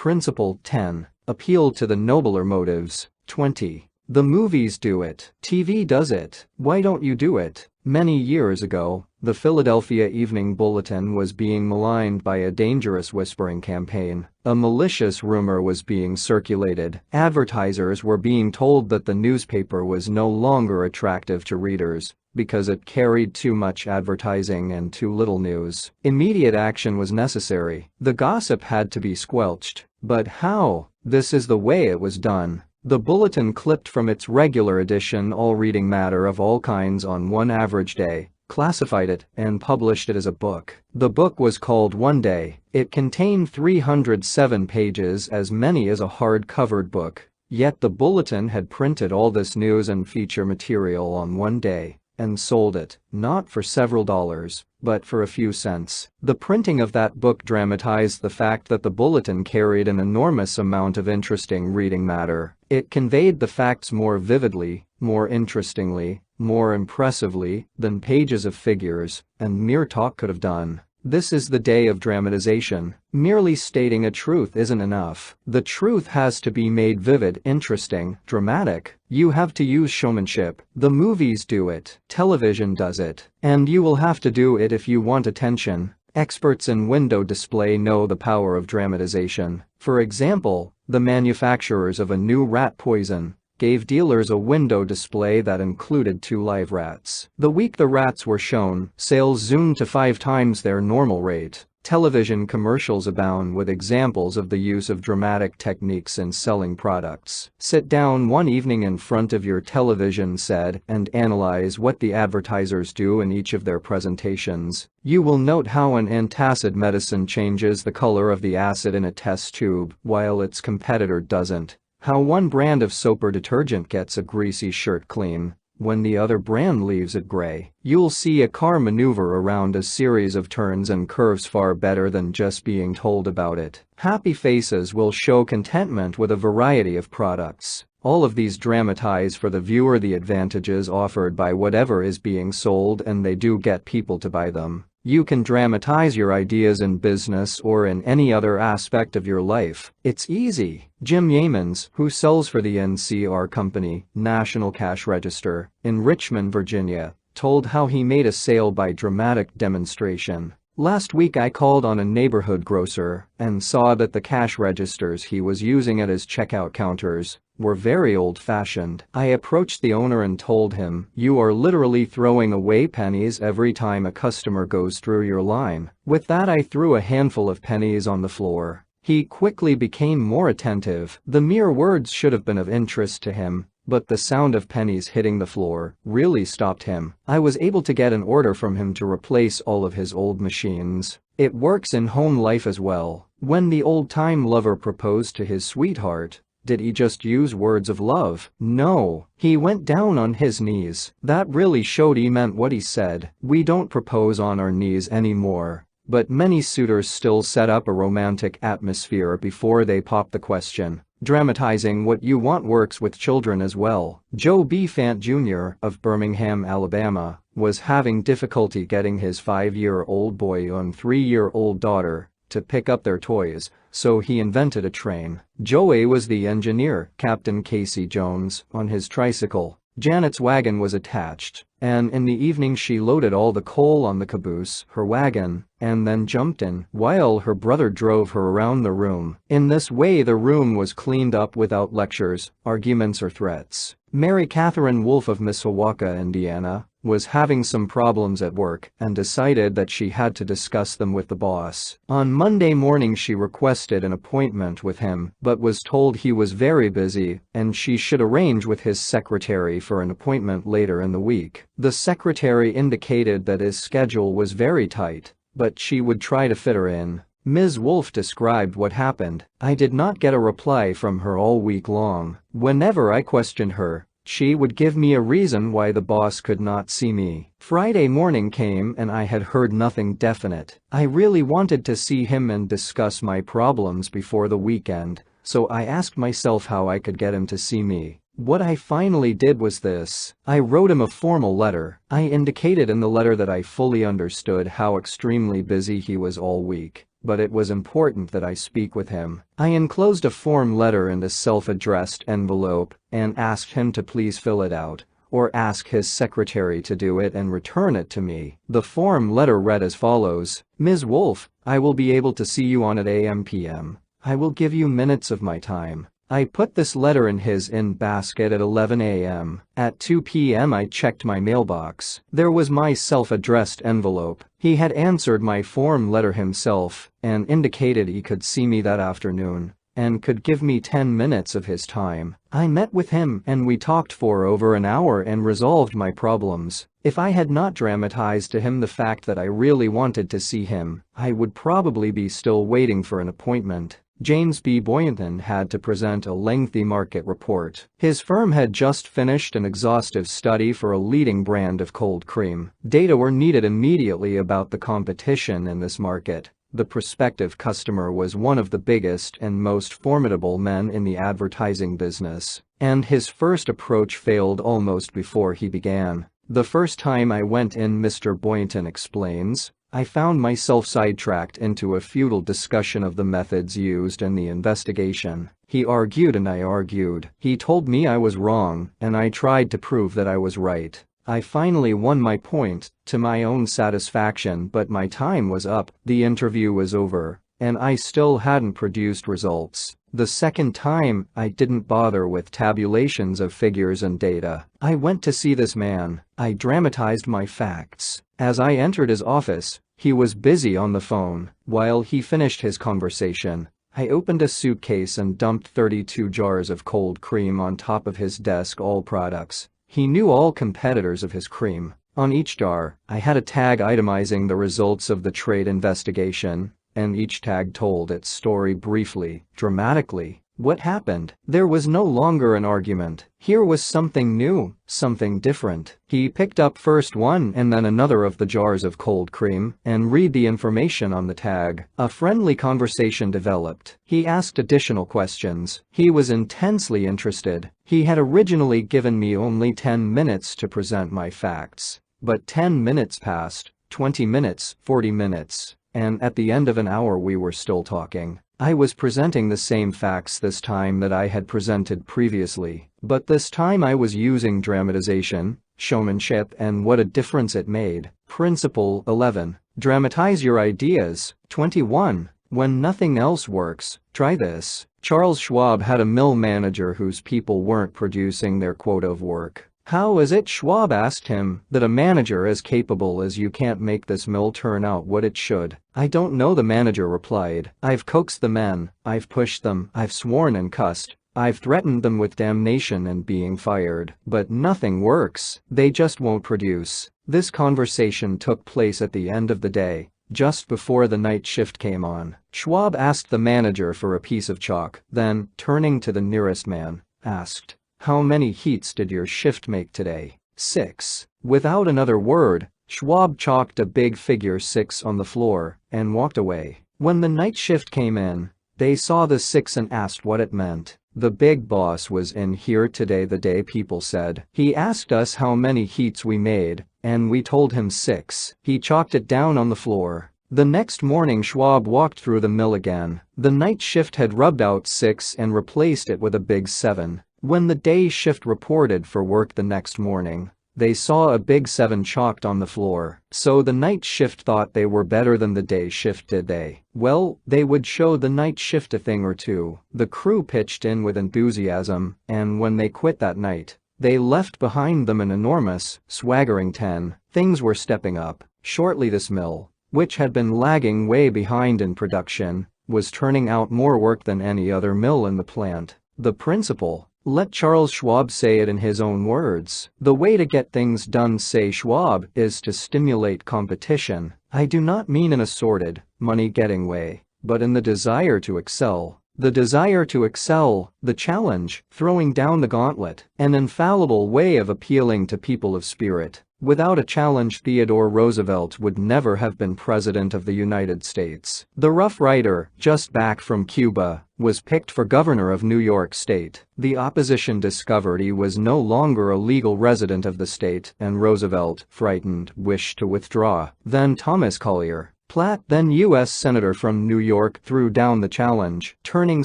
Principle 10. Appeal to the nobler motives. 20. The movies do it. TV does it. Why don't you do it? Many years ago, the Philadelphia Evening Bulletin was being maligned by a dangerous whispering campaign. A malicious rumor was being circulated. Advertisers were being told that the newspaper was no longer attractive to readers because it carried too much advertising and too little news. Immediate action was necessary. The gossip had to be squelched. But how? This is the way it was done. The bulletin clipped from its regular edition all reading matter of all kinds on one average day, classified it, and published it as a book. The book was called One Day. It contained 307 pages, as many as a hard-covered book. Yet the bulletin had printed all this news and feature material on one day and sold it, not for several dollars, but for a few cents. The printing of that book dramatized the fact that the bulletin carried an enormous amount of interesting reading matter. It conveyed the facts more vividly, more interestingly, more impressively than pages of figures and mere talk could have done. This is the day of dramatization. Merely stating a truth isn't enough. The truth has to be made vivid, interesting, dramatic. You have to use showmanship. The movies do it. Television does it. And you will have to do it if you want attention. Experts in window display know the power of dramatization. For example, the manufacturers of a new rat poison gave dealers a window display that included 2 live rats. The week the rats were shown, sales zoomed to 5 times their normal rate. Television commercials abound with examples of the use of dramatic techniques in selling products. Sit down one evening in front of your television set and analyze what the advertisers do in each of their presentations. You will note how an antacid medicine changes the color of the acid in a test tube while its competitor doesn't. How one brand of soap or detergent gets a greasy shirt clean when the other brand leaves it gray. You'll see a car maneuver around a series of turns and curves far better than just being told about it. Happy faces will show contentment with a variety of products. All of these dramatize for the viewer the advantages offered by whatever is being sold, and they do get people to buy them. You can dramatize your ideas in business or in any other aspect of your life. It's easy. Jim Yeamans, who sells for the NCR Company, National Cash Register, in Richmond, Virginia, told how he made a sale by dramatic demonstration. Last week I called on a neighborhood grocer and saw that the cash registers he was using at his checkout counters were very old-fashioned. I approached the owner and told him, "You are literally throwing away pennies every time a customer goes through your line." With that I threw a handful of pennies on the floor. He quickly became more attentive. The mere words should have been of interest to him, but the sound of pennies hitting the floor really stopped him. I was able to get an order from him to replace all of his old machines. It works in home life as well. When the old-time lover proposed to his sweetheart, did he just use words of love? No, he went down on his knees. That really showed he meant what he said. We don't propose on our knees anymore. But many suitors still set up a romantic atmosphere before they pop the question. Dramatizing what you want works with children as well. Joe B. Fant Jr. of Birmingham, Alabama, was having difficulty getting his 5-year-old boy and 3-year-old daughter to pick up their toys, so he invented a train. Joey was the engineer, Captain Casey Jones, on his tricycle. Janet's wagon was attached, and in the evening she loaded all the coal on the caboose, her wagon, and then jumped in while her brother drove her around the room. In this way the room was cleaned up without lectures, arguments or threats. Mary Catherine Wolfe of Mishawaka, Indiana, was having some problems at work and decided that she had to discuss them with the boss. On Monday morning she requested an appointment with him but was told he was very busy and she should arrange with his secretary for an appointment later in the week. The secretary indicated that his schedule was very tight, but she would try to fit her in. Ms. Wolfe described what happened. "I did not get a reply from her all week long. Whenever I questioned her, she would give me a reason why the boss could not see me. Friday morning came and I had heard nothing definite. I really wanted to see him and discuss my problems before the weekend, so I asked myself how I could get him to see me. What I finally did was this. I wrote him a formal letter. I indicated in the letter that I fully understood how extremely busy he was all week, but it was important that I speak with him. I enclosed a form letter in the self-addressed envelope and asked him to please fill it out, or ask his secretary to do it and return it to me. The form letter read as follows: Ms. Wolf, I will be able to see you on at AM PM. I will give you minutes of my time. I put this letter in his in-basket at 11 a.m. At 2 p.m. I checked my mailbox. There was my self-addressed envelope. He had answered my form letter himself and indicated he could see me that afternoon and could give me 10 minutes of his time. I met with him and we talked for over an hour and resolved my problems. If I had not dramatized to him the fact that I really wanted to see him, I would probably be still waiting for an appointment. James B. Boynton had to present a lengthy market report. His firm had just finished an exhaustive study for a leading brand of cold cream. Data were needed immediately about the competition in this market. The prospective customer was one of the biggest and most formidable men in the advertising business, and his first approach failed almost before he began. The first time I went in, Mr. Boynton explains, I found myself sidetracked into a futile discussion of the methods used in the investigation. He argued and I argued. He told me I was wrong, and I tried to prove that I was right. I finally won my point, to my own satisfaction, but my time was up. The interview was over, and I still hadn't produced results. The second time, I didn't bother with tabulations of figures and data. I went to see this man. I dramatized my facts. As I entered his office, he was busy on the phone. While he finished his conversation, I opened a suitcase and dumped 32 jars of cold cream on top of his desk, all products. He knew all competitors of his cream. On each jar, I had a tag itemizing the results of the trade investigation, and each tag told its story briefly, dramatically. What happened? There was no longer an argument. Here was something new, something different. He picked up first one and then another of the jars of cold cream and read the information on the tag. A friendly conversation developed. He asked additional questions. He was intensely interested. He had originally given me only 10 minutes to present my facts. But 10 minutes passed, 20 minutes, 40 minutes, and at the end of an hour we were still talking. I was presenting the same facts this time that I had presented previously, but this time I was using dramatization, showmanship, and what a difference it made. Principle 11. Dramatize your ideas. 21. When nothing else works, try this. Charles Schwab had a mill manager whose people weren't producing their quota of work. How is it, Schwab asked him, that a manager as capable as you can't make this mill turn out what it should? I don't know, the manager replied. I've coaxed the men, I've pushed them, I've sworn and cussed, I've threatened them with damnation and being fired, but nothing works. They just won't produce. This conversation took place at the end of the day, just before the night shift came on. Schwab asked the manager for a piece of chalk, then, turning to the nearest man, asked, how many heats did your shift make today? 6. Without another word, Schwab chalked a big figure 6 on the floor and walked away. When the night shift came in, they saw the 6 and asked what it meant. The big boss was in here today, the day, people said. He asked us how many heats we made, and we told him 6. He chalked it down on the floor. The next morning Schwab walked through the mill again. The night shift had rubbed out 6 and replaced it with a big 7. When the day shift reported for work the next morning, they saw a big 7 chalked on the floor. So the night shift thought they were better than the day shift, did they? Well, they would show the night shift a thing or two. The crew pitched in with enthusiasm, and when they quit that night, they left behind them an enormous, swaggering 10. Things were stepping up. Shortly this mill, which had been lagging way behind in production, was turning out more work than any other mill in the plant. The principle. Let Charles Schwab say it in his own words. The way to get things done, say Schwab, is to stimulate competition. I do not mean in a sordid, money-getting way, but in the desire to excel. The desire to excel, the challenge, throwing down the gauntlet, an infallible way of appealing to people of spirit. Without a challenge, Theodore Roosevelt would never have been President of the United States. The Rough Rider, just back from Cuba, was picked for governor of New York State. The opposition discovered he was no longer a legal resident of the state, and Roosevelt, frightened, wished to withdraw. Then Thomas Collier, Platt, then U.S. Senator from New York, threw down the challenge, turning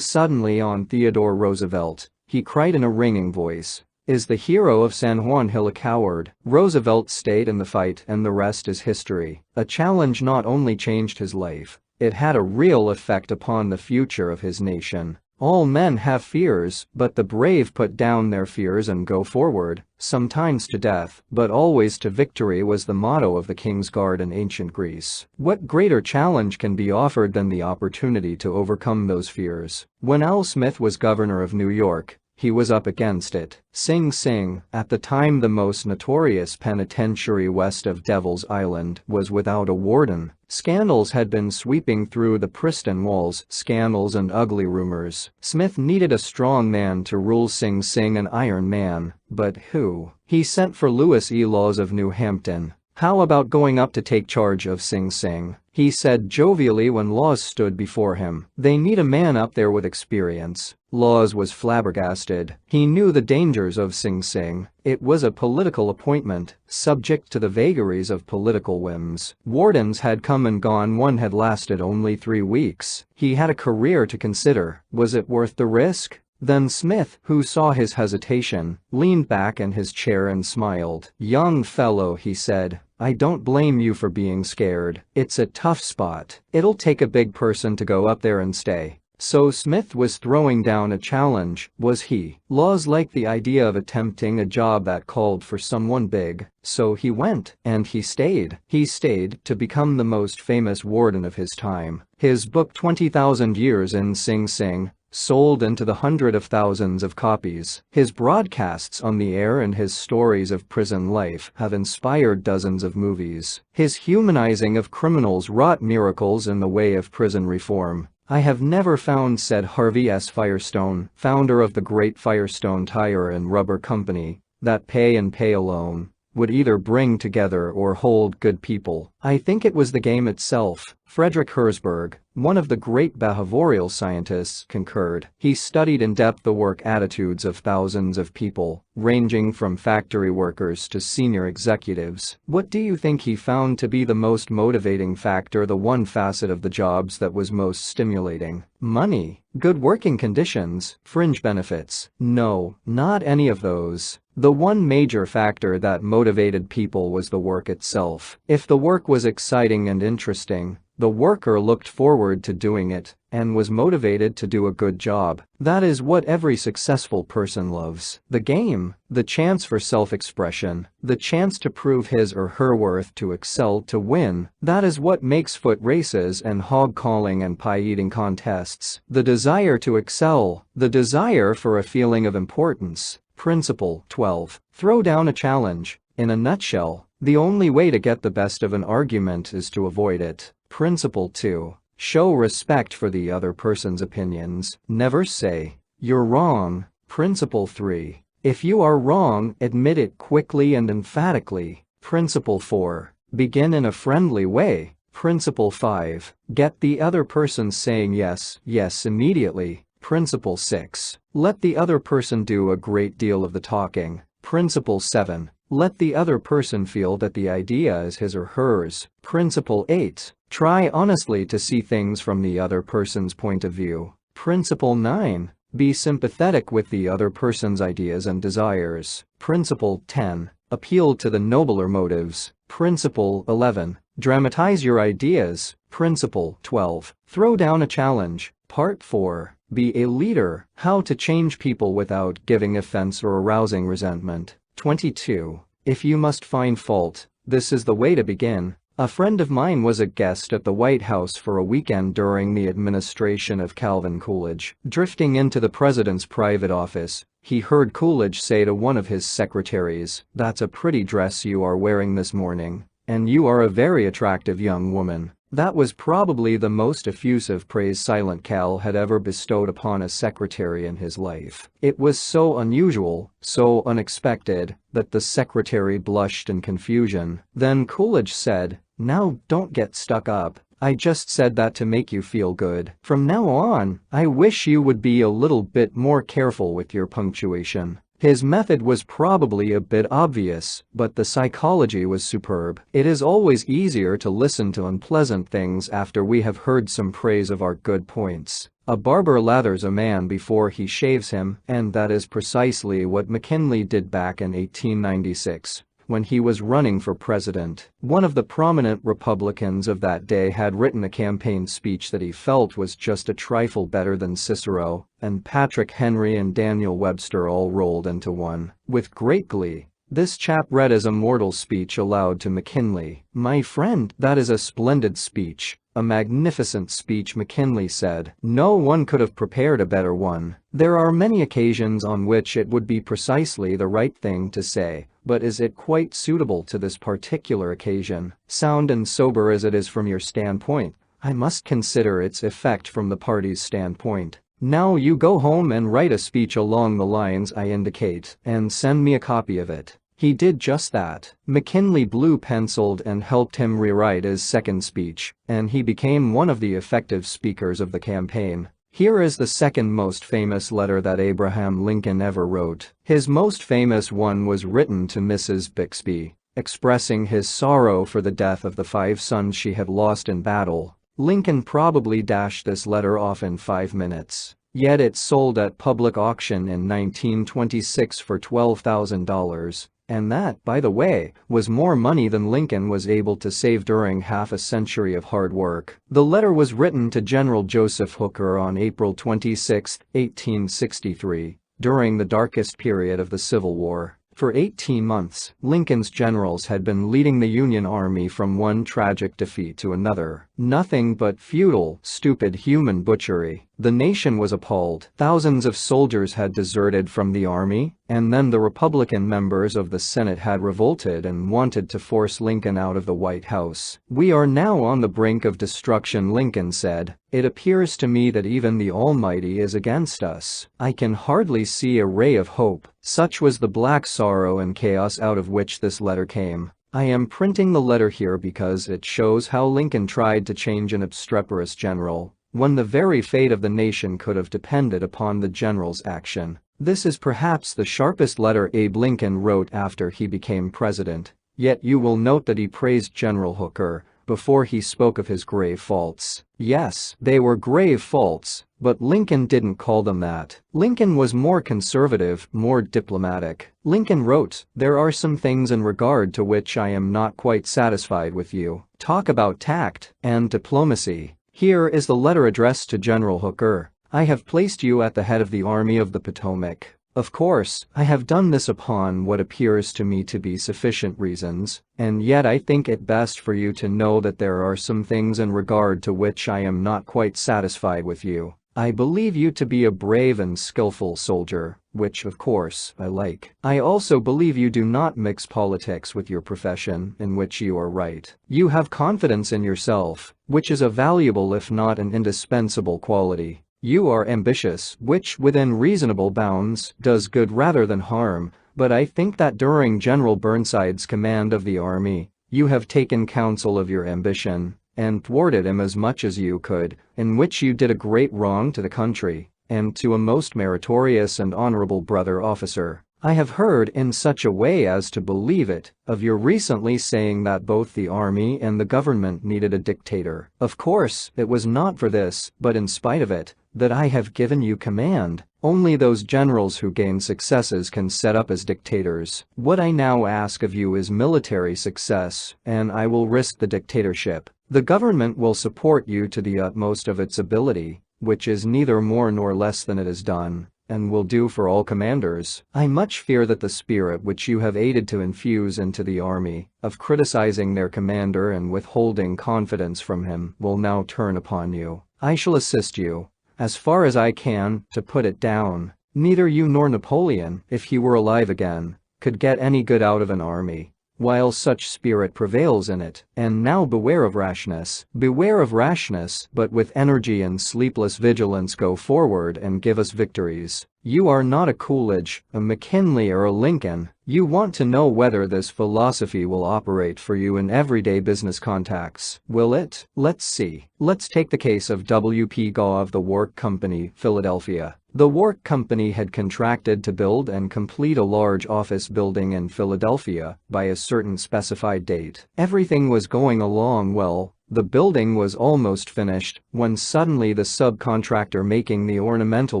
suddenly on Theodore Roosevelt. He cried in a ringing voice, "Is the hero of San Juan Hill a coward?" Roosevelt stayed in the fight, and the rest is history. A challenge not only changed his life, it had a real effect upon the future of his nation. All men have fears, but the brave put down their fears and go forward, sometimes to death, but always to victory was the motto of the King's Guard in ancient Greece. What greater challenge can be offered than the opportunity to overcome those fears? When Al Smith was governor of New York, he was up against it. Sing Sing, at the time the most notorious penitentiary west of Devil's Island, was without a warden. Scandals had been sweeping through the pristine walls, scandals and ugly rumors. Smith needed a strong man to rule Sing Sing, an iron man. But who? He sent for Lewis E. Laws of New Hampton. "How about going up to take charge of Sing Sing?" he said jovially when Laws stood before him. "They need a man up there with experience." Laws was flabbergasted. He knew the dangers of Sing Sing. It was a political appointment, subject to the vagaries of political whims. Wardens had come and gone, one had lasted only 3 weeks. He had a career to consider. Was it worth the risk? Then Smith, who saw his hesitation, leaned back in his chair and smiled. "Young fellow," he said, "I don't blame you for being scared. It's a tough spot. It'll take a big person to go up there and stay." So Smith was throwing down a challenge, was he? Laws liked the idea of attempting a job that called for someone big. So he went, and he stayed. He stayed to become the most famous warden of his time. His book 20,000 Years in Sing Sing sold into the hundreds of thousands of copies. His broadcasts on the air and his stories of prison life have inspired dozens of movies. His humanizing of criminals wrought miracles in the way of prison reform. "I have never found," said Harvey S. Firestone, founder of the great Firestone Tire and Rubber Company, "that pay and pay alone would either bring together or hold good people. I think it was the game itself." Frederick Herzberg, one of the great behavioral scientists, concurred. He studied in depth the work attitudes of thousands of people, ranging from factory workers to senior executives. What do you think he found to be the most motivating factor, the one facet of the jobs that was most stimulating? Money? Good working conditions? Fringe benefits? No, not any of those. The one major factor that motivated people was the work itself. If the work was exciting and interesting, the worker looked forward to doing it and was motivated to do a good job. That is what every successful person loves. The game, the chance for self-expression, the chance to prove his or her worth, to excel, to win. That is what makes foot races and hog calling and pie-eating contests. The desire to excel, the desire for a feeling of importance. Principle 12. Throw down a challenge. In a nutshell, the only way to get the best of an argument is to avoid it. Principle 2. Show respect for the other person's opinions. Never say, "You're wrong." Principle 3. If you are wrong, admit it quickly and emphatically. Principle 4. Begin in a friendly way. Principle 5. Get the other person saying yes, yes immediately. Principle 6. Let the other person do a great deal of the talking. Principle 7. Let the other person feel that the idea is his or hers. Principle 8. Try honestly to see things from the other person's point of view. Principle 9. Be sympathetic with the other person's ideas and desires. Principle 10. Appeal to the nobler motives. Principle 11. Dramatize your ideas. Principle 12. Throw down a challenge. Part 4. Be a leader. How to change people without giving offense or arousing resentment. 22. If you must find fault, this is the way to begin. A friend of mine was a guest at the White House for a weekend during the administration of Calvin Coolidge. Drifting into the president's private office, he heard Coolidge say to one of his secretaries, "That's a pretty dress you are wearing this morning, and you are a very attractive young woman." That was probably the most effusive praise Silent Cal had ever bestowed upon a secretary in his life. It was so unusual, so unexpected, that the secretary blushed in confusion. Then Coolidge said, "Now don't get stuck up. I just said that to make you feel good. From now on, I wish you would be a little bit more careful with your punctuation." His method was probably a bit obvious, but the psychology was superb. It is always easier to listen to unpleasant things after we have heard some praise of our good points. A barber lathers a man before he shaves him, and that is precisely what McKinley did back in 1896. When he was running for president, one of the prominent Republicans of that day had written a campaign speech that he felt was just a trifle better than Cicero, and Patrick Henry and Daniel Webster all rolled into one. With great glee, this chap read his immortal speech aloud to McKinley. "My friend, that is a splendid speech. A magnificent speech," McKinley said. "No one could have prepared a better one. There are many occasions on which it would be precisely the right thing to say, but is it quite suitable to this particular occasion? Sound and sober as it is from your standpoint, I must consider its effect from the party's standpoint. Now you go home and write a speech along the lines I indicate and send me a copy of it." He did just that. McKinley blue-penciled and helped him rewrite his second speech, and he became one of the effective speakers of the campaign. Here is the second most famous letter that Abraham Lincoln ever wrote. His most famous one was written to Mrs. Bixby, expressing his sorrow for the death of the 5 sons she had lost in battle. Lincoln probably dashed this letter off in 5 minutes. Yet it sold at public auction in 1926 for $12,000. And that, by the way, was more money than Lincoln was able to save during half a century of hard work. The letter was written to General Joseph Hooker on April 26, 1863, during the darkest period of the Civil War. For 18 months, Lincoln's generals had been leading the Union Army from one tragic defeat to another. Nothing but futile, stupid human butchery. The nation was appalled. Thousands of soldiers had deserted from the army, and then the Republican members of the Senate had revolted and wanted to force Lincoln out of the White House. "We are now on the brink of destruction," Lincoln said. "It appears to me that even the Almighty is against us. I can hardly see a ray of hope." Such was the black sorrow and chaos out of which this letter came. I am printing the letter here because it shows how Lincoln tried to change an obstreperous general, when the very fate of the nation could have depended upon the general's action. This is perhaps the sharpest letter Abe Lincoln wrote after he became president, yet you will note that he praised General Hooker before he spoke of his grave faults. Yes, they were grave faults, but Lincoln didn't call them that. Lincoln was more conservative, more diplomatic. Lincoln wrote, "There are some things in regard to which I am not quite satisfied with you." Talk about tact and diplomacy. Here is the letter addressed to General Hooker. "I have placed you at the head of the Army of the Potomac. Of course, I have done this upon what appears to me to be sufficient reasons, and yet I think it best for you to know that there are some things in regard to which I am not quite satisfied with you. I believe you to be a brave and skillful soldier, which, of course, I like. I also believe you do not mix politics with your profession, in which you are right. You have confidence in yourself, which is a valuable if not an indispensable quality. You are ambitious, which, within reasonable bounds, does good rather than harm, but I think that during General Burnside's command of the army, you have taken counsel of your ambition, and thwarted him as much as you could, in which you did a great wrong to the country, and to a most meritorious and honorable brother officer. I have heard, in such a way as to believe it, of your recently saying that both the army and the government needed a dictator. Of course, it was not for this, but in spite of it, that I have given you command. Only those generals who gain successes can set up as dictators. What I now ask of you is military success, and I will risk the dictatorship. The government will support you to the utmost of its ability, which is neither more nor less than it has done, and will do for all commanders. I much fear that the spirit which you have aided to infuse into the army, of criticizing their commander and withholding confidence from him, will now turn upon you. I shall assist you, as far as I can, to put it down. Neither you nor Napoleon, if he were alive again, could get any good out of an army, while such spirit prevails in it. And now beware of rashness. Beware of rashness, but with energy and sleepless vigilance go forward and give us victories. You are not a Coolidge, a McKinley or a Lincoln. You want to know whether this philosophy will operate for you in everyday business contacts. Will it? Let's see. Let's take the case of W.P. Gaw of the Wark Company, Philadelphia. The Wark Company had contracted to build and complete a large office building in Philadelphia by a certain specified date. Everything was going along well. The building was almost finished when suddenly the subcontractor making the ornamental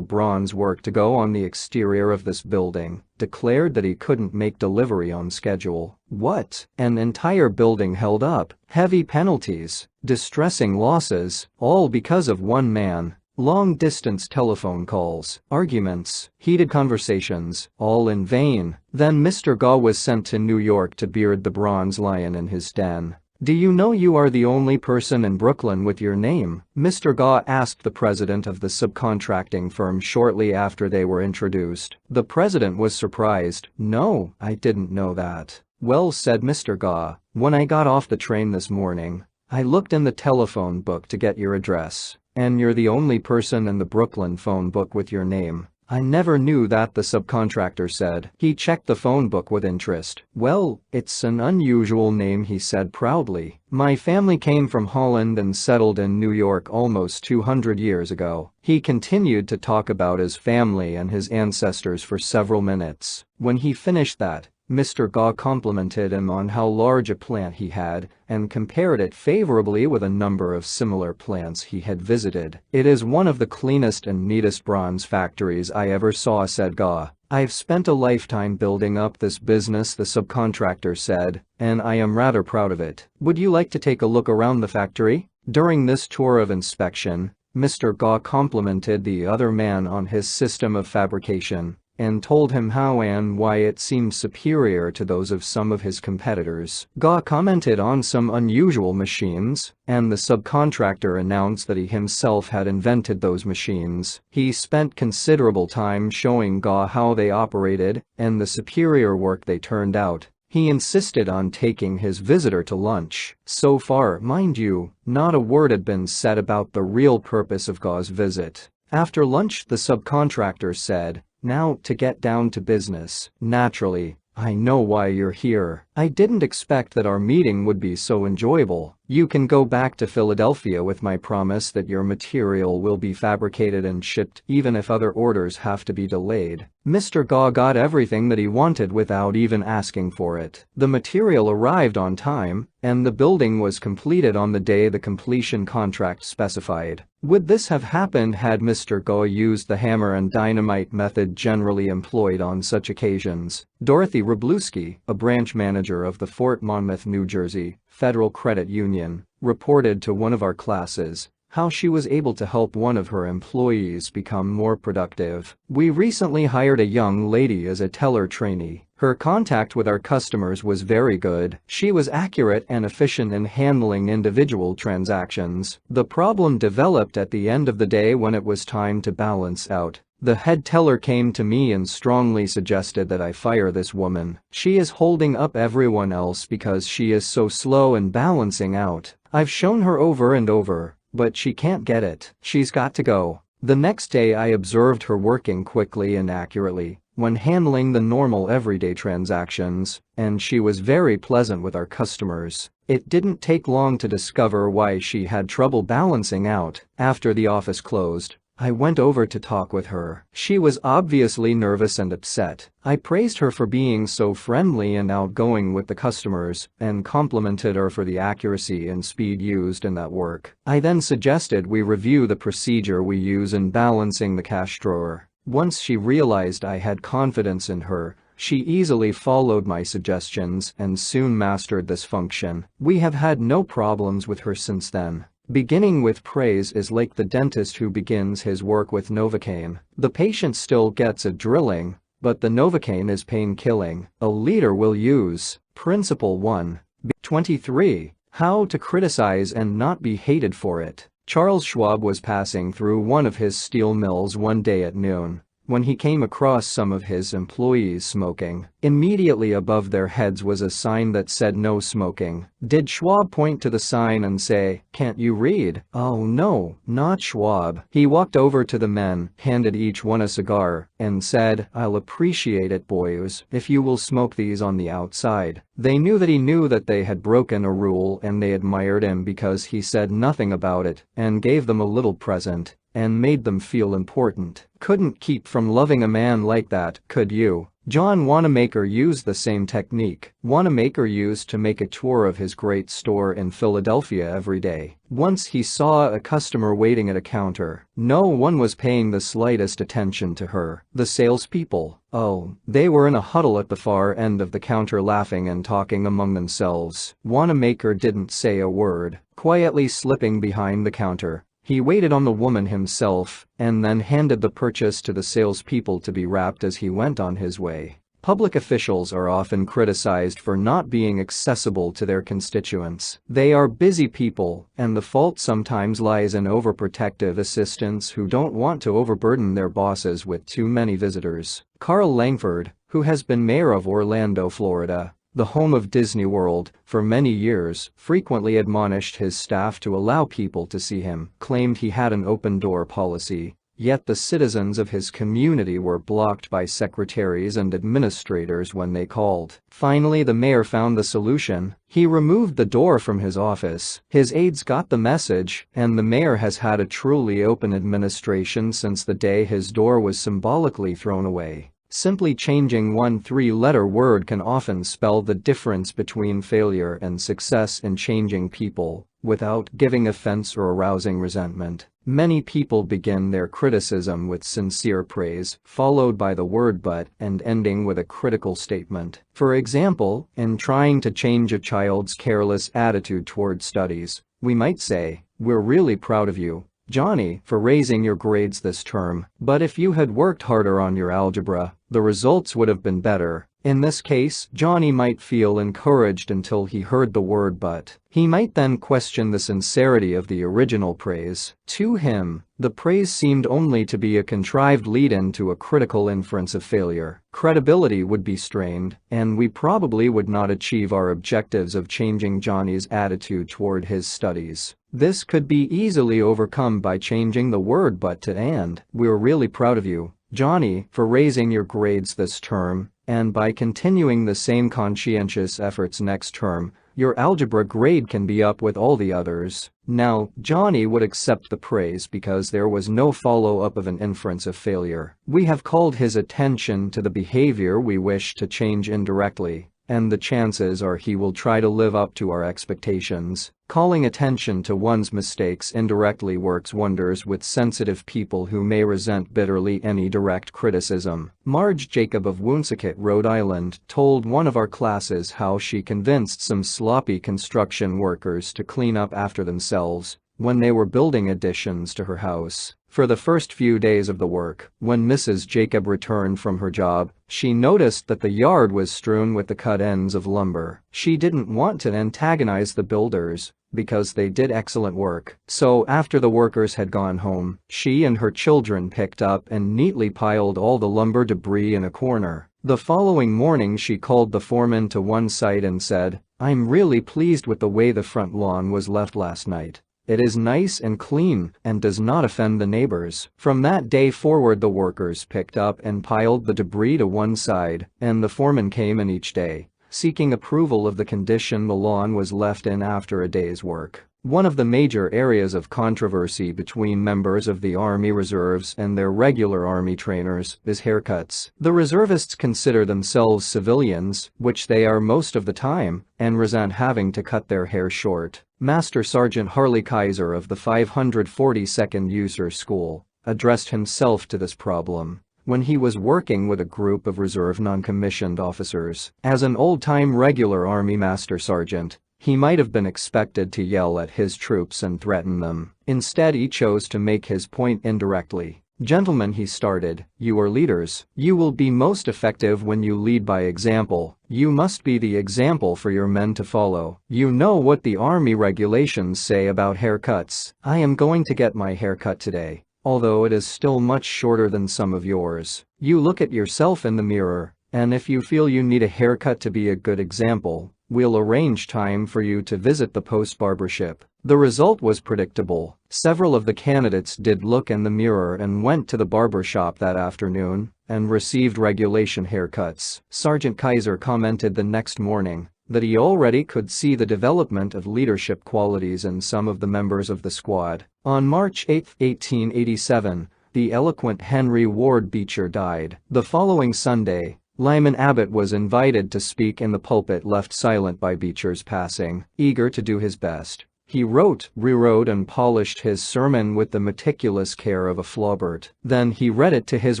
bronze work to go on the exterior of this building declared that he couldn't make delivery on schedule. What? An entire building held up, heavy penalties, distressing losses, all because of one man. Long-distance telephone calls, arguments, heated conversations, all in vain. Then Mr. Gaw was sent to New York to beard the bronze lion in his den. Do you know you are the only person in Brooklyn with your name? Mr. Gaw asked the president of the subcontracting firm shortly after they were introduced. The president was surprised. No, I didn't know that. Well, said Mr. Gaw, when I got off the train this morning, I looked in the telephone book to get your address, and you're the only person in the Brooklyn phone book with your name. I never knew that, the subcontractor said. He checked the phone book with interest. Well, it's an unusual name, he said proudly. My family came from Holland and settled in New York almost 200 years ago. He continued to talk about his family and his ancestors for several minutes. When he finished that, Mr. Gaw complimented him on how large a plant he had and compared it favorably with a number of similar plants he had visited. It is one of the cleanest and neatest bronze factories I ever saw, said Gaw. I've spent a lifetime building up this business, the subcontractor said, and I am rather proud of it. Would you like to take a look around the factory? During this tour of inspection, Mr. Gaw complimented the other man on his system of fabrication and told him how and why it seemed superior to those of some of his competitors. Gaw commented on some unusual machines, and the subcontractor announced that he himself had invented those machines. He spent considerable time showing Gaw how they operated and the superior work they turned out. He insisted on taking his visitor to lunch. So far, mind you, not a word had been said about the real purpose of Gaw's visit. After lunch, the subcontractor said, "Now, to get down to business. Naturally, I know why you're here. I didn't expect that our meeting would be so enjoyable. You can go back to Philadelphia with my promise that your material will be fabricated and shipped even if other orders have to be delayed." Mr. Gaw got everything that he wanted without even asking for it. The material arrived on time, and the building was completed on the day the completion contract specified. Would this have happened had Mr. Gaw used the hammer and dynamite method generally employed on such occasions? Dorothy Wroblewski, a branch manager of the Fort Monmouth, New Jersey, Federal Credit Union, reported to one of our classes how she was able to help one of her employees become more productive. "We recently hired a young lady as a teller trainee. Her contact with our customers was very good. She was accurate and efficient in handling individual transactions. The problem developed at the end of the day when it was time to balance out. The head teller came to me and strongly suggested that I fire this woman. She is holding up everyone else because she is so slow in balancing out. I've shown her over and over, but she can't get it. She's got to go." The next day I observed her working quickly and accurately when handling the normal everyday transactions, and she was very pleasant with our customers. It didn't take long to discover why she had trouble balancing out. After the office closed, I went over to talk with her. She was obviously nervous and upset. I praised her for being so friendly and outgoing with the customers and complimented her for the accuracy and speed used in that work. I then suggested we review the procedure we use in balancing the cash drawer. Once she realized I had confidence in her, she easily followed my suggestions and soon mastered this function. We have had no problems with her since then. Beginning with praise is like the dentist who begins his work with Novocaine. The patient still gets a drilling, but the Novocaine is pain-killing. A leader will use Principle 1. 23. How to criticize and not be hated for it. Charles Schwab was passing through one of his steel mills one day at noon. when he came across some of his employees smoking. Immediately above their heads was a sign that said no smoking. Did Schwab point to the sign and say, "Can't you read?" Oh no, not Schwab. He walked over to the men, handed each one a cigar, and said, "I'll appreciate it, boys, if you will smoke these on the outside." They knew that they had broken a rule, and they admired him because he said nothing about it and gave them a little present and made them feel important. Couldn't keep from loving a man like that, could you? John Wanamaker used the same technique. Wanamaker used to make a tour of his great store in Philadelphia every day. Once he saw a customer waiting at a counter. No one was paying the slightest attention to her. The salespeople, oh, they were in a huddle at the far end of the counter laughing and talking among themselves. Wanamaker didn't say a word, quietly slipping behind the counter. He waited on the woman himself and then handed the purchase to the salespeople to be wrapped as he went on his way. Public officials are often criticized for not being accessible to their constituents. They are busy people, and the fault sometimes lies in overprotective assistants who don't want to overburden their bosses with too many visitors. Carl Langford, who has been mayor of Orlando, Florida, the home of Disney World, for many years, frequently admonished his staff to allow people to see him, claimed he had an open-door policy, yet the citizens of his community were blocked by secretaries and administrators when they called. Finally, the mayor found the solution. He removed the door from his office. His aides got the message, and the mayor has had a truly open administration since the day his door was symbolically thrown away. Simply changing one three-letter word can often spell the difference between failure and success in changing people, without giving offense or arousing resentment. Many people begin their criticism with sincere praise, followed by the word "but" and ending with a critical statement. For example, in trying to change a child's careless attitude toward studies, we might say, "We're really proud of you, Johnny, for raising your grades this term, but if you had worked harder on your algebra, the results would have been better." In this case, Johnny might feel encouraged until he heard the word "but." He might then question the sincerity of the original praise. To him, the praise seemed only to be a contrived lead-in to a critical inference of failure. Credibility would be strained, and we probably would not achieve our objectives of changing Johnny's attitude toward his studies. This could be easily overcome by changing the word "but" to "and." "We're really proud of you, Johnny, for raising your grades this term, and by continuing the same conscientious efforts next term, your algebra grade can be up with all the others." Now, Johnny would accept the praise because there was no follow-up of an inference of failure. We have called his attention to the behavior we wish to change indirectly, and the chances are he will try to live up to our expectations. Calling attention to one's mistakes indirectly works wonders with sensitive people who may resent bitterly any direct criticism. Marge Jacob of Woonsocket, Rhode Island, told one of our classes how she convinced some sloppy construction workers to clean up after themselves when they were building additions to her house. For the first few days of the work, when Mrs. Jacob returned from her job, she noticed that the yard was strewn with the cut ends of lumber. She didn't want to antagonize the builders, because they did excellent work. So after the workers had gone home, she and her children picked up and neatly piled all the lumber debris in a corner. The following morning she called the foreman to one side and said, "I'm really pleased with the way the front lawn was left last night. It is nice and clean and does not offend the neighbors." From that day forward, the workers picked up and piled the debris to one side, and the foreman came in each day, seeking approval of the condition the lawn was left in after a day's work. One of the major areas of controversy between members of the Army Reserves and their regular Army trainers is haircuts. The reservists consider themselves civilians, which they are most of the time, and resent having to cut their hair short. Master Sergeant Harley Kaiser of the 542nd User School addressed himself to this problem when he was working with a group of reserve non-commissioned officers. As an old-time regular Army Master Sergeant, he might have been expected to yell at his troops and threaten them. Instead, he chose to make his point indirectly. "Gentlemen," he started, "you are leaders. You will be most effective when you lead by example. You must be the example for your men to follow. You know what the Army regulations say about haircuts. I am going to get my hair cut today. although it is still much shorter than some of yours. You look at yourself in the mirror, and if you feel you need a haircut to be a good example, we'll arrange time for you to visit the post-barbership. The result was predictable. Several of the candidates did look in the mirror and went to the barber shop that afternoon and received regulation haircuts. Sergeant Kaiser commented the next morning that he already could see the development of leadership qualities in some of the members of the squad. On March 8, 1887, the eloquent Henry Ward Beecher died. The following Sunday, Lyman Abbott was invited to speak in the pulpit left silent by Beecher's passing. Eager to do his best, he wrote, rewrote and polished his sermon with the meticulous care of a Flaubert. Then he read it to his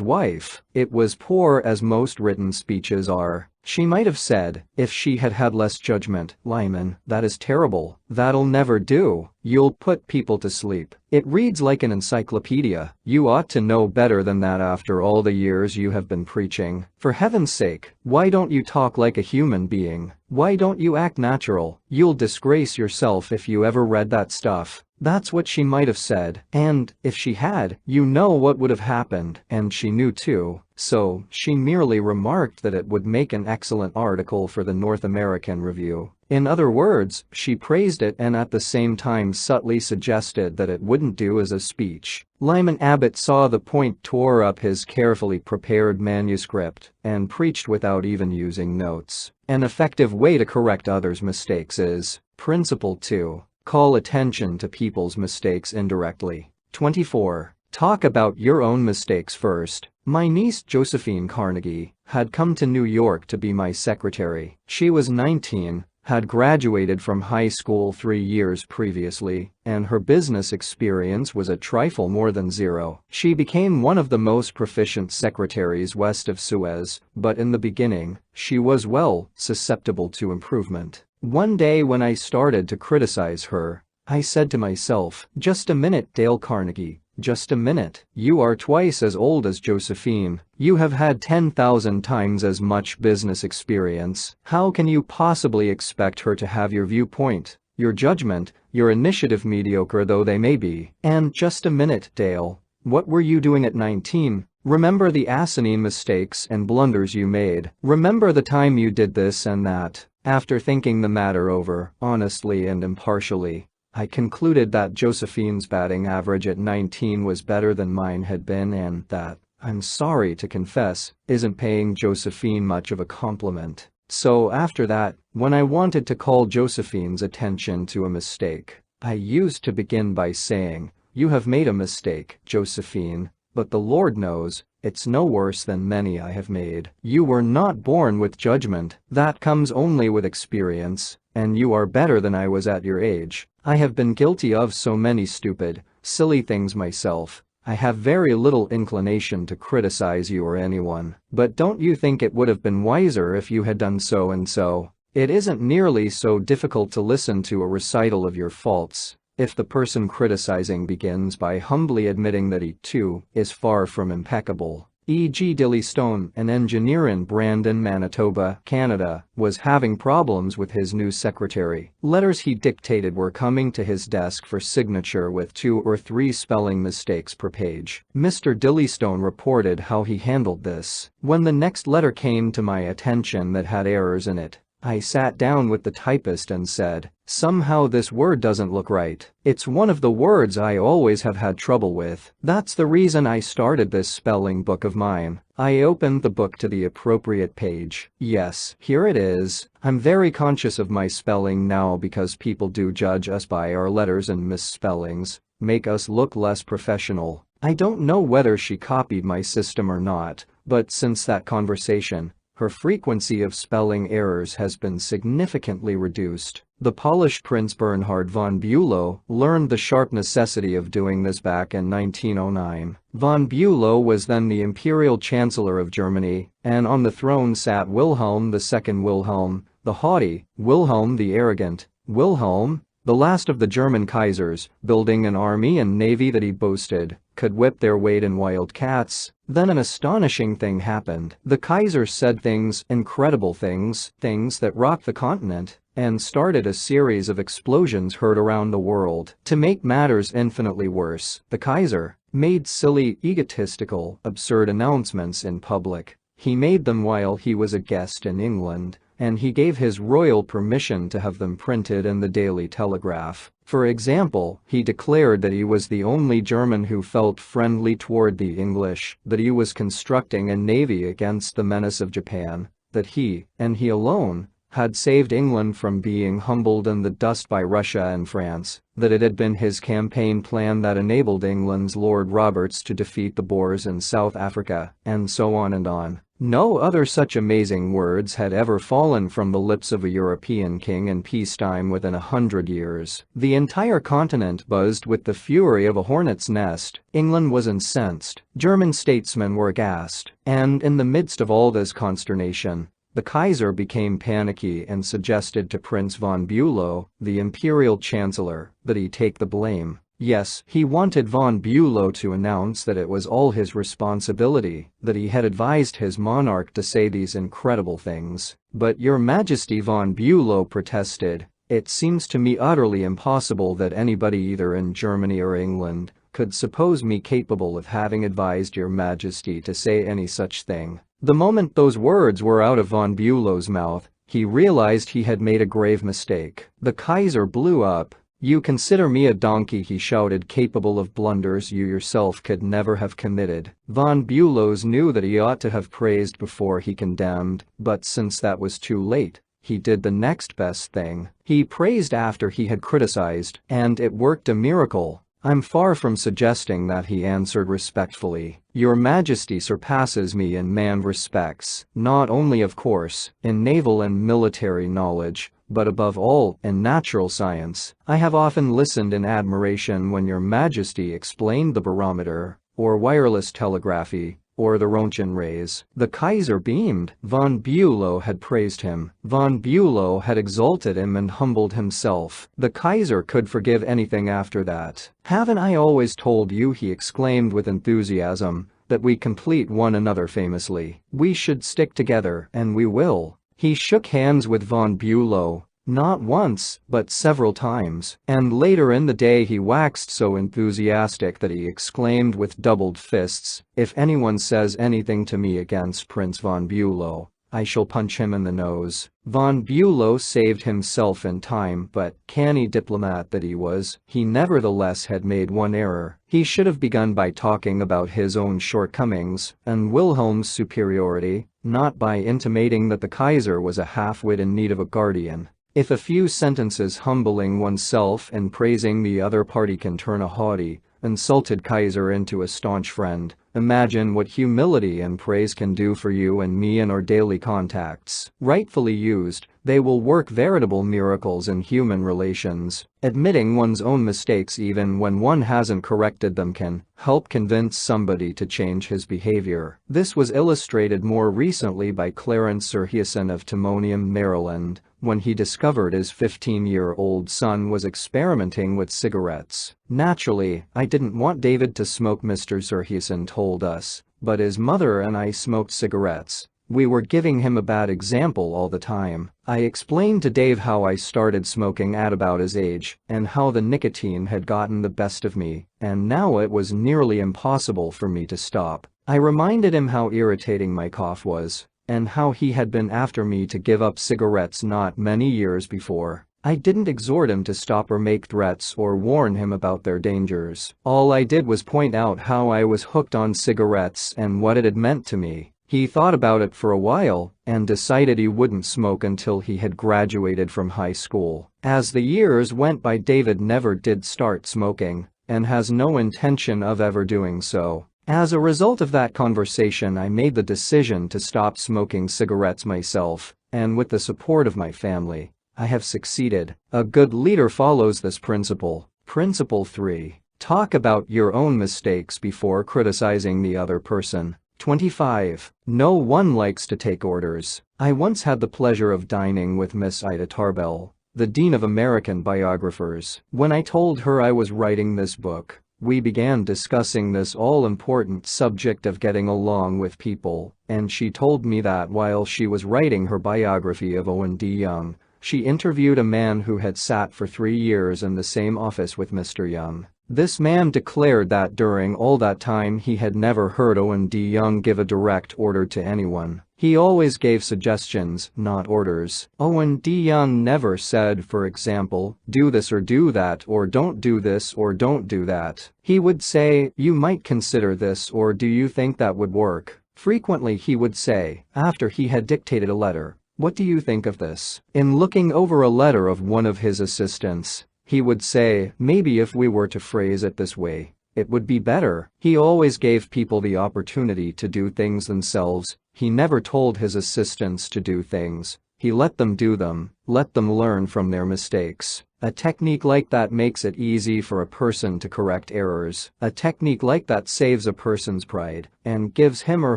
wife. It was poor as most written speeches are. She might have said, if she had had less judgment, Lyman, that is terrible. That'll never do. You'll put people to sleep. It reads like an encyclopedia. You ought to know better than that after all the years you have been preaching. For heaven's sake, why don't you talk like a human being? Why don't you act natural? You'll disgrace yourself if you ever read that stuff. That's what she might have said, and, if she had, you know what would have happened, and she knew too. So, she merely remarked that it would make an excellent article for the North American Review. In other words, she praised it and at the same time subtly suggested that it wouldn't do as a speech. Lyman Abbott saw the point, tore up his carefully prepared manuscript, and preached without even using notes. An effective way to correct others' mistakes is, Principle 2. Call attention to people's mistakes indirectly. 24. Talk about your own mistakes first. My niece Josephine Carnegie had come to New York to be my secretary. She was 19, had graduated from high school 3 years previously, and her business experience was a trifle more than zero. She became one of the most proficient secretaries west of Suez, but in the beginning, she was susceptible to improvement. One day when I started to criticize her, I said to myself, just a minute, Dale Carnegie, just a minute. You are twice as old as Josephine. You have had 10,000 times as much business experience. How can you possibly expect her to have your viewpoint, your judgment, your initiative, mediocre though they may be? And just a minute, Dale. What were you doing at 19? Remember the asinine mistakes and blunders you made. Remember the time you did this and that. After thinking the matter over, honestly and impartially, I concluded that Josephine's batting average at 19 was better than mine had been, and that, I'm sorry to confess, isn't paying Josephine much of a compliment. So after that, when I wanted to call Josephine's attention to a mistake, I used to begin by saying, you have made a mistake, Josephine, but the Lord knows, it's no worse than many I have made. You were not born with judgment, that comes only with experience, and you are better than I was at your age. I have been guilty of so many stupid, silly things myself. I have very little inclination to criticize you or anyone, but don't you think it would have been wiser if you had done so and so? It isn't nearly so difficult to listen to a recital of your faults, if the person criticizing begins by humbly admitting that he, too, is far from impeccable. E.g. Dilly Stone, an engineer in Brandon, Manitoba, Canada, was having problems with his new secretary. Letters he dictated were coming to his desk for signature with 2 or 3 spelling mistakes per page. Mr. Dilly Stone reported how he handled this. When the next letter came to my attention that had errors in it, I sat down with the typist and said, somehow this word doesn't look right. It's one of the words I always have had trouble with. That's the reason I started this spelling book of mine. I opened the book to the appropriate page. Yes, here it is. I'm very conscious of my spelling now because people do judge us by our letters, and misspellings make us look less professional. I don't know whether she copied my system or not, but since that conversation, her frequency of spelling errors has been significantly reduced. The Polish Prince Bernhard von Bülow learned the sharp necessity of doing this back in 1909. Von Bülow was then the Imperial Chancellor of Germany, and on the throne sat Wilhelm II. Wilhelm the haughty, Wilhelm the arrogant, Wilhelm, the last of the German Kaisers, building an army and navy that he boasted, could whip their weight in wild cats. Then an astonishing thing happened. The Kaiser said things, incredible things that rocked the continent, and started a series of explosions heard around the world. To make matters infinitely worse, the Kaiser made silly, egotistical, absurd announcements in public. He made them while he was a guest in England, and he gave his royal permission to have them printed in the Daily Telegraph. For example, he declared that he was the only German who felt friendly toward the English, that he was constructing a navy against the menace of Japan, that he, and he alone, had saved England from being humbled in the dust by Russia and France, that it had been his campaign plan that enabled England's Lord Roberts to defeat the Boers in South Africa, and so on and on. No other such amazing words had ever fallen from the lips of a European king in peacetime within 100 years. The entire continent buzzed with the fury of a hornet's nest. England was incensed. German statesmen were aghast. And in the midst of all this consternation, the Kaiser became panicky and suggested to Prince von Bülow, the imperial chancellor, that he take the blame. Yes, he wanted von Bülow to announce that it was all his responsibility, that he had advised his monarch to say these incredible things. But Your Majesty, von Bülow protested, it seems to me utterly impossible that anybody either in Germany or England could suppose me capable of having advised Your Majesty to say any such thing. The moment those words were out of von Bülow's mouth, he realized he had made a grave mistake. The Kaiser blew up. You consider me a donkey, he shouted, capable of blunders you yourself could never have committed. Von Bülow knew that he ought to have praised before he condemned, but since that was too late, he did the next best thing. He praised after he had criticized, and it worked a miracle. I'm far from suggesting that, he answered respectfully. Your Majesty surpasses me in many respects, not only of course, in naval and military knowledge, but above all, in natural science. I have often listened in admiration when Your Majesty explained the barometer, or wireless telegraphy, or the Roentgen rays. The Kaiser beamed. Von Bülow had praised him. Von Bülow had exalted him and humbled himself. The Kaiser could forgive anything after that. Haven't I always told you, he exclaimed with enthusiasm, that we complete one another famously. We should stick together, and we will. He shook hands with von Bülow, not once, but several times, and later in the day he waxed so enthusiastic that he exclaimed with doubled fists, if anyone says anything to me against Prince von Bülow, I shall punch him in the nose. Von Bülow saved himself in time, but, canny diplomat that he was, he nevertheless had made one error. He should have begun by talking about his own shortcomings and Wilhelm's superiority, not by intimating that the Kaiser was a half-wit in need of a guardian. If a few sentences humbling oneself and praising the other party can turn a haughty, insulted Kaiser into a staunch friend, imagine what humility and praise can do for you and me in our daily contacts. Rightfully used, they will work veritable miracles in human relations. Admitting one's own mistakes even when one hasn't corrected them can help convince somebody to change his behavior. This was illustrated more recently by Clarence Serhioson of Timonium, Maryland, when he discovered his 15-year-old son was experimenting with cigarettes. Naturally, I didn't want David to smoke, Mr. Serhioson told us, but his mother and I smoked cigarettes. We were giving him a bad example all the time. I explained to Dave how I started smoking at about his age, and how the nicotine had gotten the best of me, and now it was nearly impossible for me to stop. I reminded him how irritating my cough was, and how he had been after me to give up cigarettes not many years before. I didn't exhort him to stop or make threats or warn him about their dangers. All I did was point out how I was hooked on cigarettes and what it had meant to me. He thought about it for a while and decided he wouldn't smoke until he had graduated from high school. As the years went by, David never did start smoking and has no intention of ever doing so. As a result of that conversation, I made the decision to stop smoking cigarettes myself, and with the support of my family, I have succeeded. A good leader follows this principle. Principle 3. Talk about your own mistakes before criticizing the other person. 25. No one likes to take orders. I once had the pleasure of dining with Miss Ida Tarbell, the Dean of American Biographers. When I told her I was writing this book, We began discussing this all-important subject of getting along with people, and she told me that while she was writing her biography of Owen D. Young, she interviewed a man who had sat for 3 years in the same office with Mr. Young. This man declared that during all that time he had never heard Owen D. Young give a direct order to anyone. He always gave suggestions, not orders. Owen D. Young never said, for example, do this or do that, or don't do this or don't do that. He would say, you might consider this, or do you think that would work? Frequently he would say, after he had dictated a letter, what do you think of this? In looking over a letter of one of his assistants, he would say, maybe if we were to phrase it this way, it would be better. He always gave people the opportunity to do things themselves. He never told his assistants to do things. He let them do them, let them learn from their mistakes. A technique like that makes it easy for a person to correct errors. A technique like that saves a person's pride and gives him or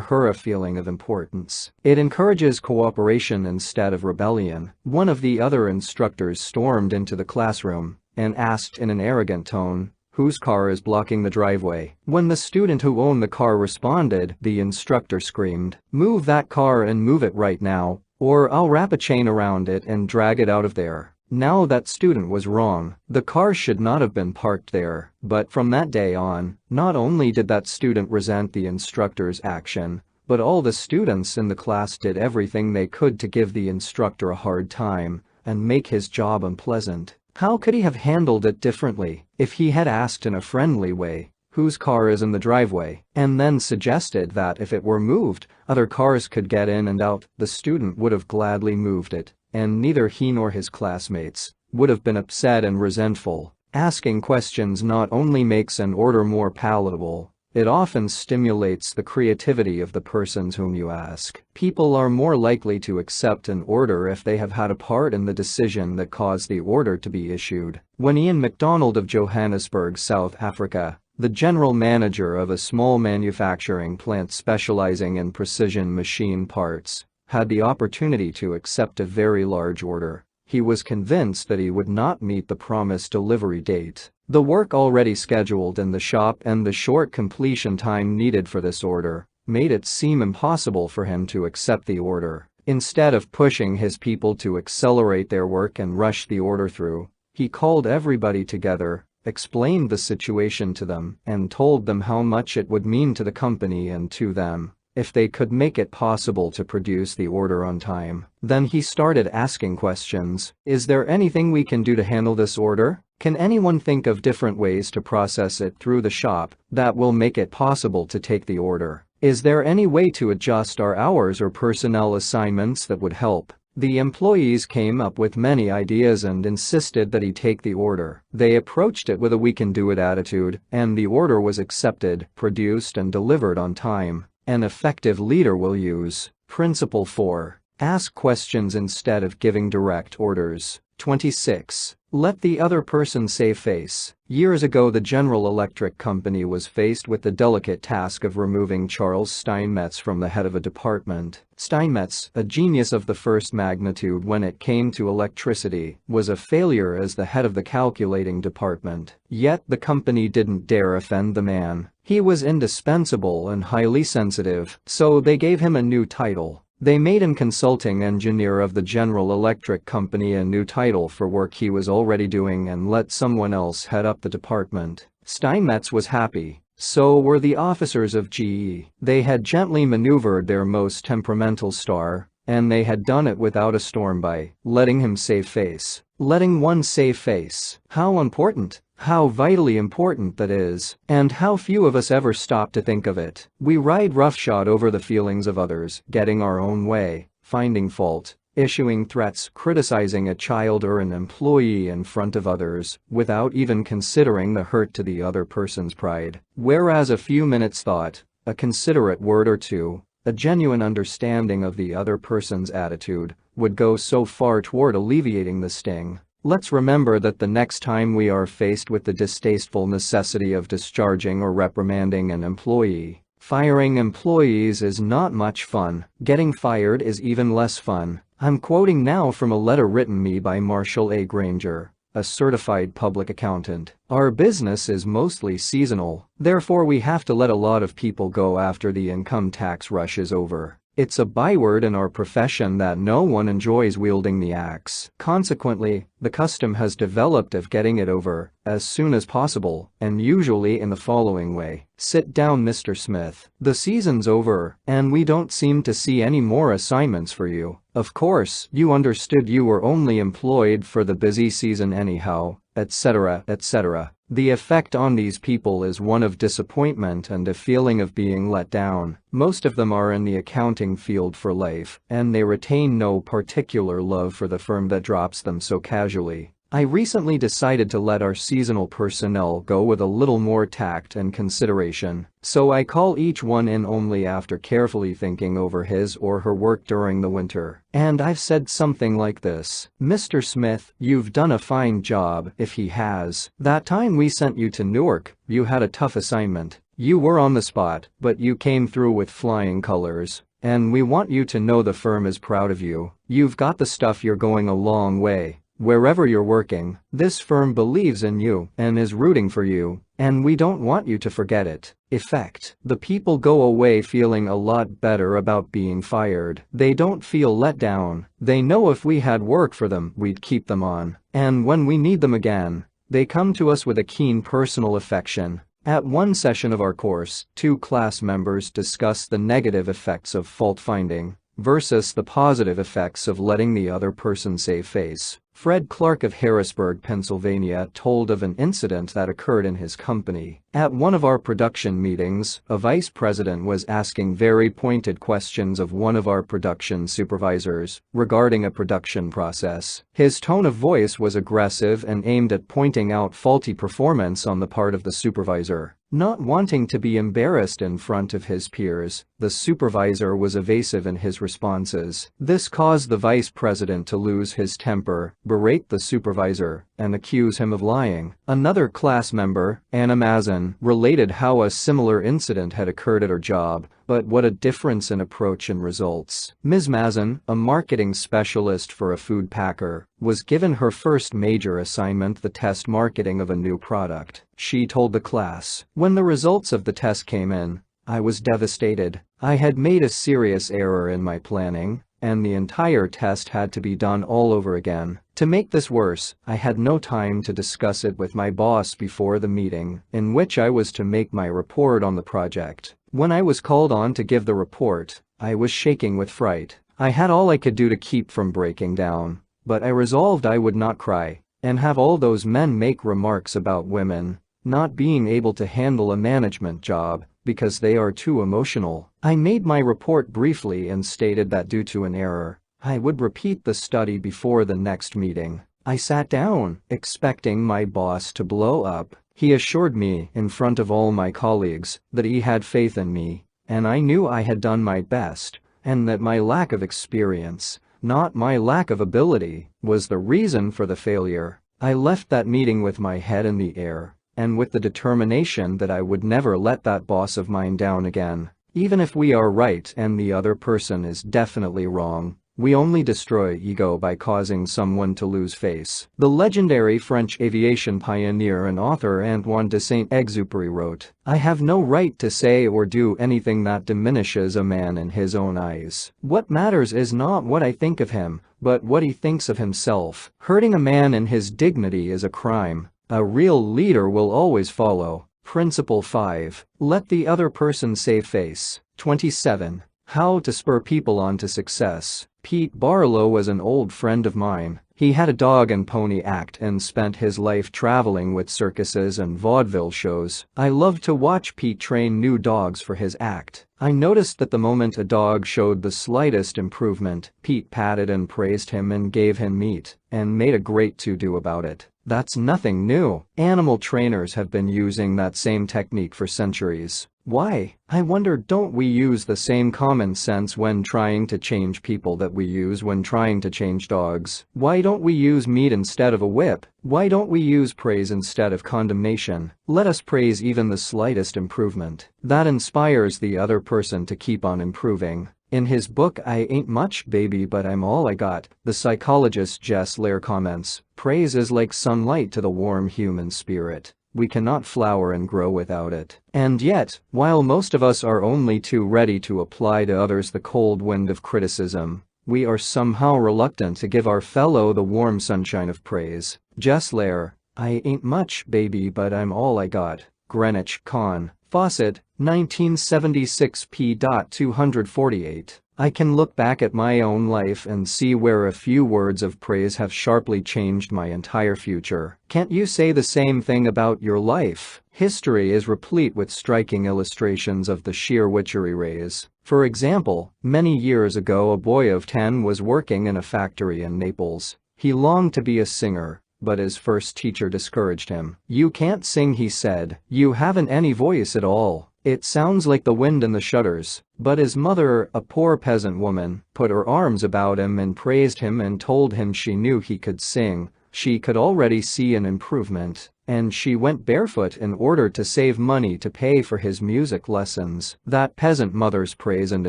her a feeling of importance. It encourages cooperation instead of rebellion. One of the other instructors stormed into the classroom and asked in an arrogant tone, whose car is blocking the driveway? When the student who owned the car responded, the instructor screamed, move that car and move it right now, or I'll wrap a chain around it and drag it out of there. Now that student was wrong. The car should not have been parked there. But from that day on, not only did that student resent the instructor's action, but all the students in the class did everything they could to give the instructor a hard time and make his job unpleasant. How could he have handled it differently if he had asked in a friendly way, whose car is in the driveway, and then suggested that if it were moved, other cars could get in and out? The student would have gladly moved it, and neither he nor his classmates would have been upset and resentful. Asking questions not only makes an order more palatable, it often stimulates the creativity of the persons whom you ask. People are more likely to accept an order if they have had a part in the decision that caused the order to be issued. When Ian MacDonald of Johannesburg, South Africa, the general manager of a small manufacturing plant specializing in precision machine parts, had the opportunity to accept a very large order, he was convinced that he would not meet the promised delivery date. The work already scheduled in the shop and the short completion time needed for this order made it seem impossible for him to accept the order. Instead of pushing his people to accelerate their work and rush the order through, he called everybody together, explained the situation to them, and told them how much it would mean to the company and to them if they could make it possible to produce the order on time. Then he started asking questions. Is there anything we can do to handle this order? Can anyone think of different ways to process it through the shop that will make it possible to take the order? Is there any way to adjust our hours or personnel assignments that would help? The employees came up with many ideas and insisted that he take the order. They approached it with a we can do it attitude, and the order was accepted, produced and delivered on time. An effective leader will use Principle 4. Ask questions instead of giving direct orders. 26. Let the other person save face. Years ago, the General Electric Company was faced with the delicate task of removing Charles Steinmetz from the head of a department. Steinmetz, a genius of the first magnitude when it came to electricity, was a failure as the head of the calculating department. Yet the company didn't dare offend the man. He was indispensable and highly sensitive, so they gave him a new title. They made him consulting engineer of the General Electric Company, a new title for work he was already doing, and let someone else head up the department. Steinmetz was happy. So were the officers of GE. They had gently maneuvered their most temperamental star, and they had done it without a storm by letting him save face. Letting one save face. How important, how vitally important that is, and how few of us ever stop to think of it. We ride roughshod over the feelings of others, getting our own way, finding fault, issuing threats, criticizing a child or an employee in front of others, without even considering the hurt to the other person's pride. Whereas a few minutes' thought, a considerate word or two, a genuine understanding of the other person's attitude, would go so far toward alleviating the sting. Let's remember that the next time we are faced with the distasteful necessity of discharging or reprimanding an employee, firing employees is not much fun. Getting fired is even less fun. I'm quoting now from a letter written me by Marshall A. Granger, a certified public accountant. Our business is mostly seasonal, therefore we have to let a lot of people go after the income tax rush is over. It's a byword in our profession that no one enjoys wielding the axe. Consequently, the custom has developed of getting it over as soon as possible, and usually in the following way. Sit down, Mr. Smith. The season's over, and we don't seem to see any more assignments for you. Of course, you understood you were only employed for the busy season anyhow, etc., etc. The effect on these people is one of disappointment and a feeling of being let down. Most of them are in the accounting field for life, and they retain no particular love for the firm that drops them so casually. I recently decided to let our seasonal personnel go with a little more tact and consideration, so I call each one in only after carefully thinking over his or her work during the winter. And I've said something like this: Mr. Smith, you've done a fine job. If he has. That time we sent you to Newark, you had a tough assignment. You were on the spot, but you came through with flying colors. And we want you to know the firm is proud of you. You've got the stuff, you're going a long way. Wherever you're working, this firm believes in you and is rooting for you, and we don't want you to forget it. Effect: the people go away feeling a lot better about being fired. They don't feel let down. They know if we had work for them, we'd keep them on. And when we need them again, they come to us with a keen personal affection. At one session of our course, 2 class members discussed the negative effects of fault-finding versus the positive effects of letting the other person save face. Fred Clark of Harrisburg, Pennsylvania, told of an incident that occurred in his company. At one of our production meetings, a vice president was asking very pointed questions of one of our production supervisors regarding a production process. His tone of voice was aggressive and aimed at pointing out faulty performance on the part of the supervisor. Not wanting to be embarrassed in front of his peers, the supervisor was evasive in his responses. This caused the vice president to lose his temper, berate the supervisor, and accuse him of lying. Another class member, Anna Mazin, related how a similar incident had occurred at her job, but what a difference in approach and results. Ms. Mazin, a marketing specialist for a food packer, was given her first major assignment, the test marketing of a new product. She told the class, "When the results of the test came in, I was devastated. I had made a serious error in my planning, and the entire test had to be done all over again. To make this worse, I had no time to discuss it with my boss before the meeting, in which I was to make my report on the project. When I was called on to give the report, I was shaking with fright. I had all I could do to keep from breaking down, but I resolved I would not cry and have all those men make remarks about women not being able to handle a management job because they are too emotional. I made my report briefly and stated that due to an error, I would repeat the study before the next meeting. I sat down, expecting my boss to blow up. He assured me, in front of all my colleagues, that he had faith in me, and I knew I had done my best, and that my lack of experience, not my lack of ability, was the reason for the failure. I left that meeting with my head in the air, and with the determination that I would never let that boss of mine down again. Even if we are right and the other person is definitely wrong, we only destroy ego by causing someone to lose face." The legendary French aviation pioneer and author Antoine de Saint-Exupéry wrote, "I have no right to say or do anything that diminishes a man in his own eyes. What matters is not what I think of him, but what he thinks of himself. Hurting a man in his dignity is a crime. A real leader will always follow." Principle 5. Let the other person save face. 27. How to spur people on to success. Pete Barlow was an old friend of mine. He had a dog and pony act and spent his life traveling with circuses and vaudeville shows. I loved to watch Pete train new dogs for his act. I noticed that the moment a dog showed the slightest improvement, Pete patted and praised him and gave him meat, and made a great to-do about it. That's nothing new. Animal trainers have been using that same technique for centuries. Why? I wonder, don't we use the same common sense when trying to change people that we use when trying to change dogs? Why don't we use meat instead of a whip? Why don't we use praise instead of condemnation? Let us praise even the slightest improvement. That inspires the other person to keep on improving. In his book I Ain't Much Baby But I'm All I Got, the psychologist Jess Lair comments, praise is like sunlight to the warm human spirit. We cannot flower and grow without it. And yet, while most of us are only too ready to apply to others the cold wind of criticism, we are somehow reluctant to give our fellow the warm sunshine of praise. Jess Lair, I Ain't Much Baby But I'm All I Got. Greenwich, Con. Fawcett, 1976 p. 248. I can look back at my own life and see where a few words of praise have sharply changed my entire future. Can't you say the same thing about your life? History is replete with striking illustrations of the sheer witchery rays. For example, many years ago a boy of 10 was working in a factory in Naples. He longed to be a singer, but his first teacher discouraged him. "You can't sing," he said. "You haven't any voice at all. It sounds like the wind in the shutters." But his mother, a poor peasant woman, put her arms about him and praised him and told him she knew he could sing. She could already see an improvement, and she went barefoot in order to save money to pay for his music lessons. That peasant mother's praise and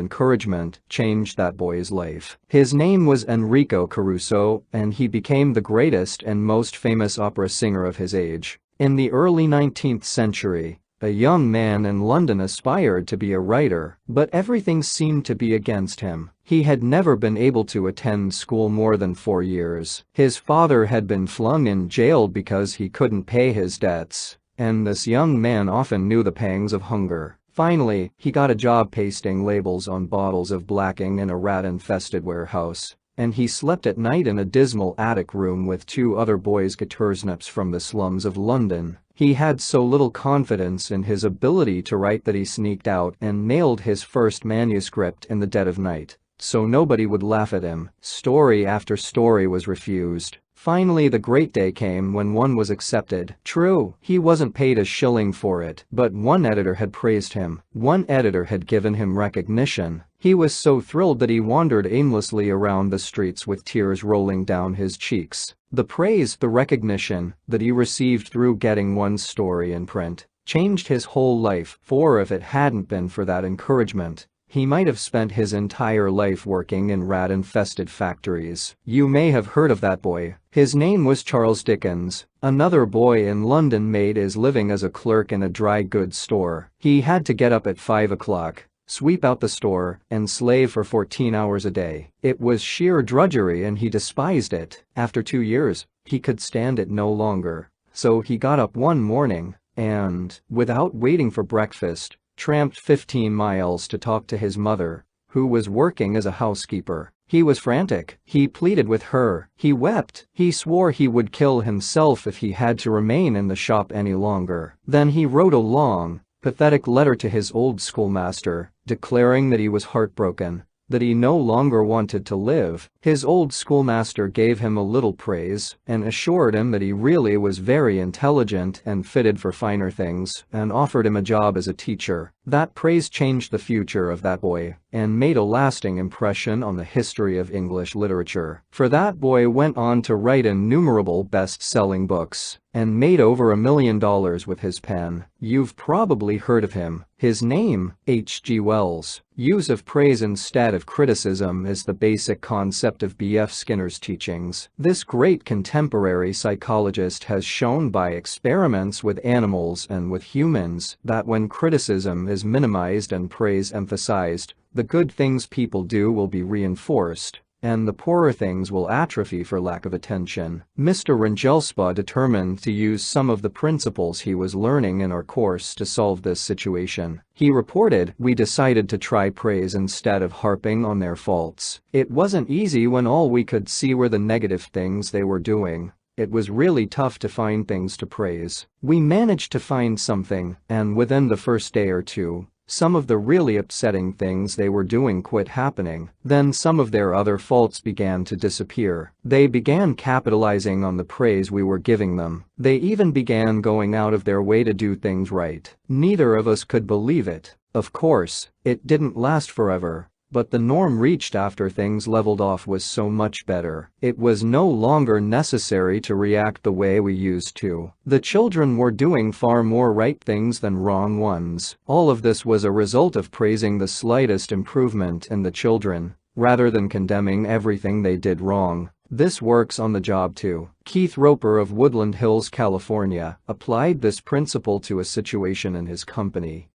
encouragement changed that boy's life. His name was Enrico Caruso, and he became the greatest and most famous opera singer of his age. In the early 19th century, a young man in London aspired to be a writer, but everything seemed to be against him. He had never been able to attend school more than 4 years. His father had been flung in jail because he couldn't pay his debts, and this young man often knew the pangs of hunger. Finally, he got a job pasting labels on bottles of blacking in a rat-infested warehouse, and he slept at night in a dismal attic room with 2 other boys guitarsnips from the slums of London. He had so little confidence in his ability to write that he sneaked out and mailed his first manuscript in the dead of night, so nobody would laugh at him. Story after story was refused. Finally, the great day came when one was accepted. True, he wasn't paid a shilling for it, but one editor had praised him. One editor had given him recognition. He was so thrilled that he wandered aimlessly around the streets with tears rolling down his cheeks. The praise, the recognition that he received through getting one story in print changed his whole life, for if it hadn't been for that encouragement, he might have spent his entire life working in rat-infested factories. You may have heard of that boy. His name was Charles Dickens. Another boy in London made his living as a clerk in a dry goods store. He had to get up at 5 o'clock, sweep out the store, and slave for 14 hours a day. It was sheer drudgery and he despised it. After 2 years, he could stand it no longer. So he got up one morning and, without waiting for breakfast, tramped 15 miles to talk to his mother, who was working as a housekeeper. He was frantic. He pleaded with her. He wept. He swore he would kill himself if he had to remain in the shop any longer. Then he wrote a long, pathetic letter to his old schoolmaster, declaring that he was heartbroken, that he no longer wanted to live. His old schoolmaster gave him a little praise and assured him that he really was very intelligent and fitted for finer things, and offered him a job as a teacher. That praise changed the future of that boy and made a lasting impression on the history of English literature. For that boy went on to write innumerable best-selling books and made over $1 million with his pen. You've probably heard of him. His name, H.G. Wells. Use of praise instead of criticism is the basic concept of B.F. Skinner's teachings. This great contemporary psychologist has shown by experiments with animals and with humans that when criticism is minimized and praise emphasized, the good things people do will be reinforced, and the poorer things will atrophy for lack of attention. Mr. Rangelspa determined to use some of the principles he was learning in our course to solve this situation. He reported, "We decided to try praise instead of harping on their faults. It wasn't easy when all we could see were the negative things they were doing. It was really tough to find things to praise. We managed to find something, and within the first day or two, some of the really upsetting things they were doing quit happening. Then some of their other faults began to disappear. They began capitalizing on the praise we were giving them. They even began going out of their way to do things right." Neither of us could believe it. Of course, it didn't last forever. But the norm reached after things leveled off was so much better. It was no longer necessary to react the way we used to. The children were doing far more right things than wrong ones. All of this was a result of praising the slightest improvement in the children, rather than condemning everything they did wrong. This works on the job too. Keith Roper of Woodland Hills, California, applied this principle to a situation in his company.